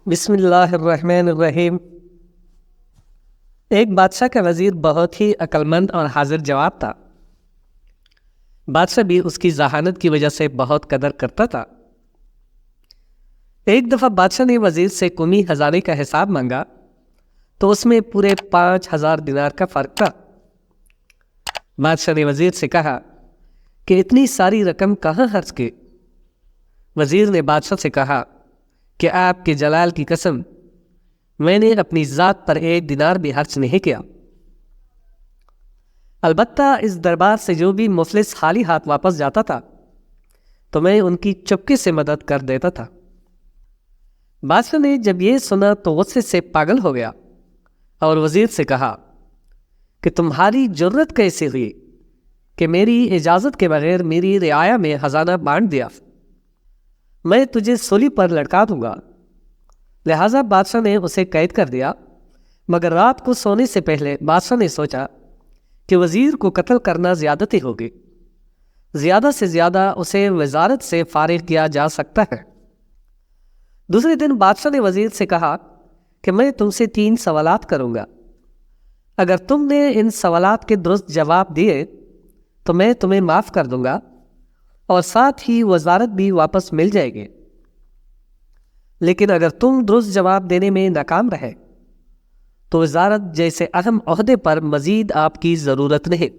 بسم اللہ الرحمن الرحیم۔ ایک بادشاہ کا وزیر بہت ہی عقلمند اور حاضر جواب تھا۔ بادشاہ بھی اس کی ذہانت کی وجہ سے بہت قدر کرتا تھا۔ ایک دفعہ بادشاہ نے وزیر سے قومی خزانے کا حساب مانگا تو اس میں پورے 5000 دینار کا فرق تھا۔ بادشاہ نے وزیر سے کہا کہ اتنی ساری رقم کہاں خرچ کی؟ وزیر نے بادشاہ سے کہا کہ آپ کے جلال کی قسم، میں نے اپنی ذات پر 1 دینار بھی خرچ نہیں کیا۔ البتہ اس دربار سے جو بھی مفلس خالی ہاتھ واپس جاتا تھا تو میں ان کی چپکے سے مدد کر دیتا تھا۔ بادشاہ نے جب یہ سنا تو غصے سے پاگل ہو گیا اور وزیر سے کہا کہ تمہاری جرت کیسے ہوئی کہ میری اجازت کے بغیر میری رعایا میں خزانہ بانٹ دیا؟ میں تجھے سولی پر لٹکا دوں گا۔ لہٰذا بادشاہ نے اسے قید کر دیا، مگر رات کو سونے سے پہلے بادشاہ نے سوچا کہ وزیر کو قتل کرنا زیادتی ہوگی، زیادہ سے زیادہ اسے وزارت سے فارغ کیا جا سکتا ہے۔ دوسرے دن بادشاہ نے وزیر سے کہا کہ میں تم سے 3 سوالات کروں گا، اگر تم نے ان سوالات کے درست جواب دیے تو میں تمہیں معاف کر دوں گا اور ساتھ ہی وزارت بھی واپس مل جائے گی، لیکن اگر تم درست جواب دینے میں ناکام رہے تو وزارت جیسے اہم عہدے پر مزید آپ کی ضرورت نہیں۔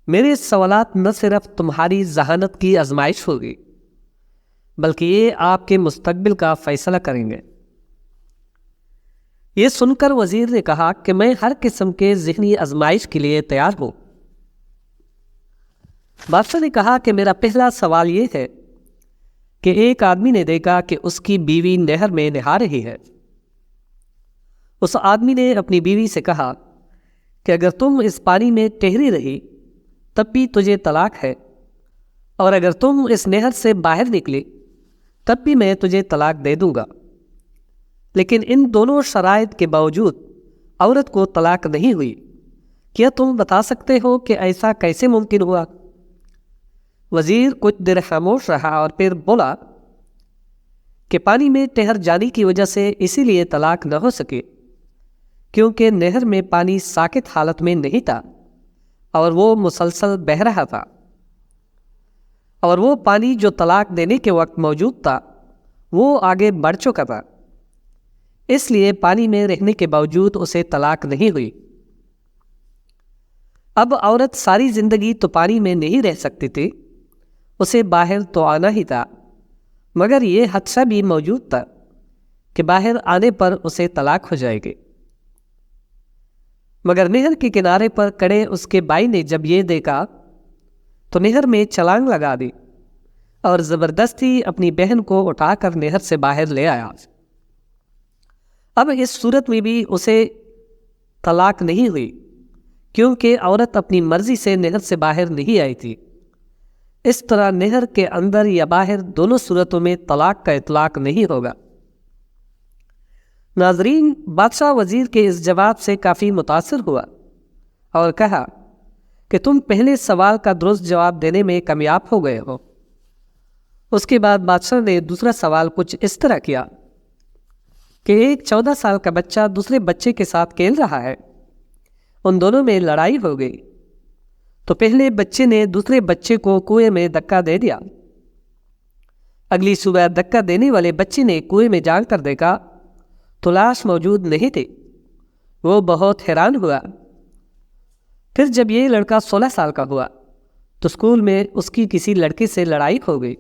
میرے سوالات نہ صرف تمہاری ذہانت کی آزمائش ہوگی بلکہ یہ آپ کے مستقبل کا فیصلہ کریں گے۔ یہ سن کر وزیر نے کہا کہ میں ہر قسم کے ذہنی آزمائش کے لیے تیار ہوں۔ بادشاہ نے کہا کہ میرا پہلا سوال یہ ہے کہ ایک آدمی نے دیکھا کہ اس کی بیوی نہر میں نہا رہی ہے۔ اس آدمی نے اپنی بیوی سے کہا کہ اگر تم اس پانی میں ٹہری رہی تب بھی تجھے طلاق ہے، اور اگر تم اس نہر سے باہر نکلی تب بھی میں تجھے طلاق دے دوں گا، لیکن ان دونوں شرائط کے باوجود عورت کو طلاق نہیں ہوئی۔ کیا تم بتا سکتے ہو کہ ایسا کیسے ممکن ہوا؟ وزیر کچھ دیر خاموش رہا اور پھر بولا کہ پانی میں ٹہر جانے کی وجہ سے اسی لیے طلاق نہ ہو سکے کیونکہ نہر میں پانی ساکت حالت میں نہیں تھا اور وہ مسلسل بہہ رہا تھا، اور وہ پانی جو طلاق دینے کے وقت موجود تھا وہ آگے بڑھ چکا تھا، اس لیے پانی میں رہنے کے باوجود اسے طلاق نہیں ہوئی۔ اب عورت ساری زندگی تو پانی میں نہیں رہ سکتی تھی، اسے باہر تو آنا ہی تھا، مگر یہ حادثہ بھی موجود تھا کہ باہر آنے پر اسے طلاق ہو جائے گی۔ مگر نہر کے کنارے پر کھڑے اس کے بھائی نے جب یہ دیکھا تو نہر میں چھلانگ لگا دی اور زبردستی اپنی بہن کو اٹھا کر نہر سے باہر لے آیا۔ اب اس صورت میں بھی اسے طلاق نہیں ہوئی کیونکہ عورت اپنی مرضی سے نہر سے باہر نہیں آئی تھی۔ اس طرح نہر کے اندر یا باہر دونوں صورتوں میں طلاق کا اطلاق نہیں ہوگا۔ ناظرین، بادشاہ وزیر کے اس جواب سے کافی متاثر ہوا اور کہا کہ تم پہلے سوال کا درست جواب دینے میں کامیاب ہو گئے ہو۔ اس کے بعد بادشاہ نے دوسرا سوال کچھ اس طرح کیا کہ ایک 14 سال کا بچہ دوسرے بچے کے ساتھ کھیل رہا ہے، ان دونوں میں لڑائی ہو گئی تو پہلے بچے نے دوسرے بچے کو کنویں میں دھکا دے دیا۔ اگلی صبح دھکا دینے والے بچے نے کنویں میں جھانک کر دیکھا تو لاش موجود نہیں تھی۔ وہ بہت حیران ہوا۔ پھر جب یہ لڑکا 16 سال کا ہوا تو اسکول میں اس کی کسی لڑکے سے لڑائی ہو گئی۔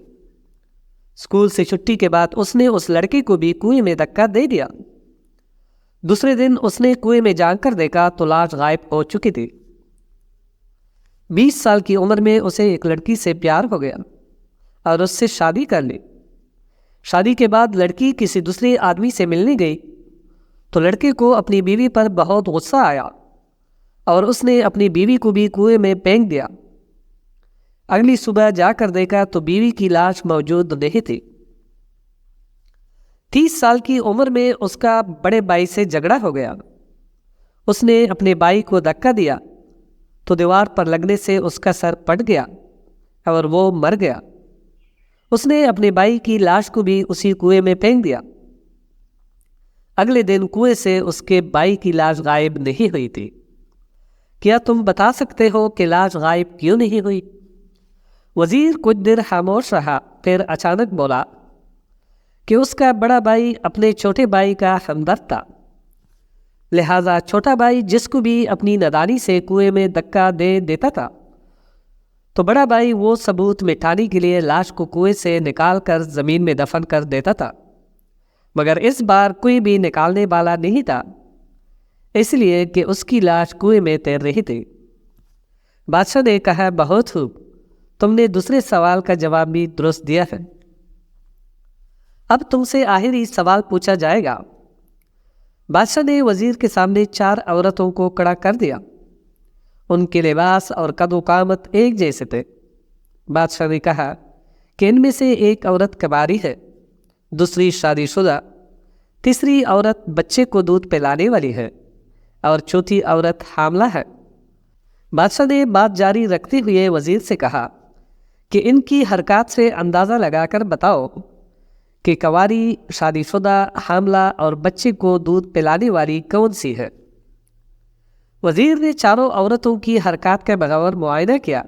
اسکول سے چھٹی کے بعد اس نے اس لڑکے کو بھی کنویں میں دھکا دے دیا۔ دوسرے دن اس نے کنویں میں جھانک کر دیکھا تو لاش غائب ہو چکی تھی۔ 20 سال کی عمر میں اسے ایک لڑکی سے پیار ہو گیا اور اس سے شادی کر لی۔ شادی کے بعد لڑکی کسی دوسرے آدمی سے ملنے گئی تو لڑکے کو اپنی بیوی پر بہت غصہ آیا اور اس نے اپنی بیوی کو بھی کنویں میں پھینک دیا۔ اگلی صبح جا کر دیکھا تو بیوی کی لاش موجود نہیں تھی۔ 30 سال کی عمر میں اس کا بڑے بھائی سے جھگڑا ہو گیا۔ اس نے اپنے بھائی کو دھکا دیا تو دیوار پر لگنے سے اس کا سر پھٹ گیا اور وہ مر گیا۔ اس نے اپنے بھائی کی لاش کو بھی اسی کنویں میں پھینک دیا۔ اگلے دن کنویں سے اس کے بھائی کی لاش غائب نہیں ہوئی تھی۔ کیا تم بتا سکتے ہو کہ لاش غائب کیوں نہیں ہوئی؟ وزیر کچھ دیر خاموش رہا، پھر اچانک بولا کہ اس کا بڑا بھائی اپنے چھوٹے بھائی کا ہمدرد تھا، لہذا چھوٹا بھائی جس کو بھی اپنی نادانی سے کنویں میں دھکا دے دیتا تھا تو بڑا بھائی وہ ثبوت مٹانے کے لیے لاش کو کنویں سے نکال کر زمین میں دفن کر دیتا تھا، مگر اس بار کوئی بھی نکالنے والا نہیں تھا، اس لیے کہ اس کی لاش کنویں میں تیر رہی تھی۔ بادشاہ نے کہا، بہت خوب، تم نے دوسرے سوال کا جواب بھی درست دیا ہے۔ اب تم سے آخری سوال پوچھا جائے گا۔ بادشاہ نے وزیر کے سامنے 4 عورتوں کو کھڑا کر دیا۔ ان کے لباس اور قد و قامت ایک جیسے تھے۔ بادشاہ نے کہا کہ ان میں سے ایک عورت کباری ہے، دوسری شادی شدہ، تیسری عورت بچے کو دودھ پلانے والی ہے اور چوتھی عورت حاملہ ہے۔ بادشاہ نے بات جاری رکھتے ہوئے وزیر سے کہا کہ ان کی حرکات سے اندازہ لگا کر بتاؤ کہ کنواری، شادی شدہ، حاملہ اور بچے کو دودھ پلانے والی کون سی ہے؟ وزیر نے 4 عورتوں کی حرکات کا بغور معائنہ کیا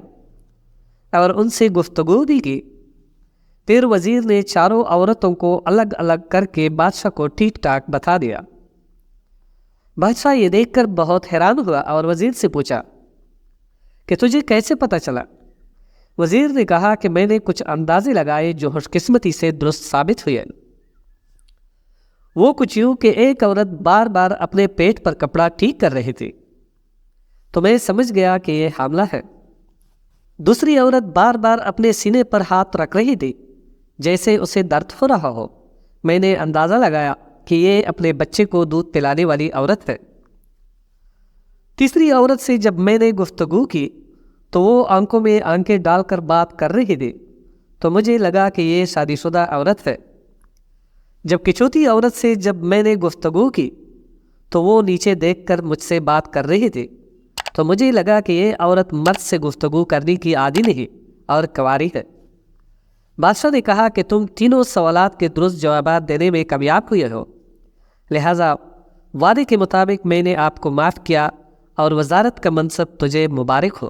اور ان سے گفتگو بھی کی۔ پھر وزیر نے 4 عورتوں کو الگ الگ کر کے بادشاہ کو ٹھیک ٹھاک بتا دیا۔ بادشاہ یہ دیکھ کر بہت حیران ہوا اور وزیر سے پوچھا کہ تجھے کیسے پتہ چلا؟ وزیر نے کہا کہ میں نے کچھ اندازے لگائے جو خوش قسمتی سے درست ثابت ہوئے۔ وہ کچھ یوں کہ ایک عورت بار بار اپنے پیٹ پر کپڑا ٹھیک کر رہی تھی تو میں سمجھ گیا کہ یہ حاملہ ہے۔ دوسری عورت بار بار اپنے سینے پر ہاتھ رکھ رہی تھی جیسے اسے درد ہو رہا ہو، میں نے اندازہ لگایا کہ یہ اپنے بچے کو دودھ پلانے والی عورت ہے۔ تیسری عورت سے جب میں نے گفتگو کی تو وہ آنکھوں میں آنکھیں ڈال کر بات کر رہی تھی تو مجھے لگا کہ یہ شادی شدہ عورت ہے، جبکہ چوتھی عورت سے جب میں نے گفتگو کی تو وہ نیچے دیکھ کر مجھ سے بات کر رہی تھی تو مجھے لگا کہ یہ عورت مرد سے گفتگو کرنے کی عادی نہیں اور کنواری ہے۔ بادشاہ نے کہا کہ تم تینوں سوالات کے درست جوابات دینے میں کامیاب ہوئے ہو، لہٰذا وعدے کے مطابق میں نے آپ کو معاف کیا اور وزارت کا منصب تجھے مبارک ہو۔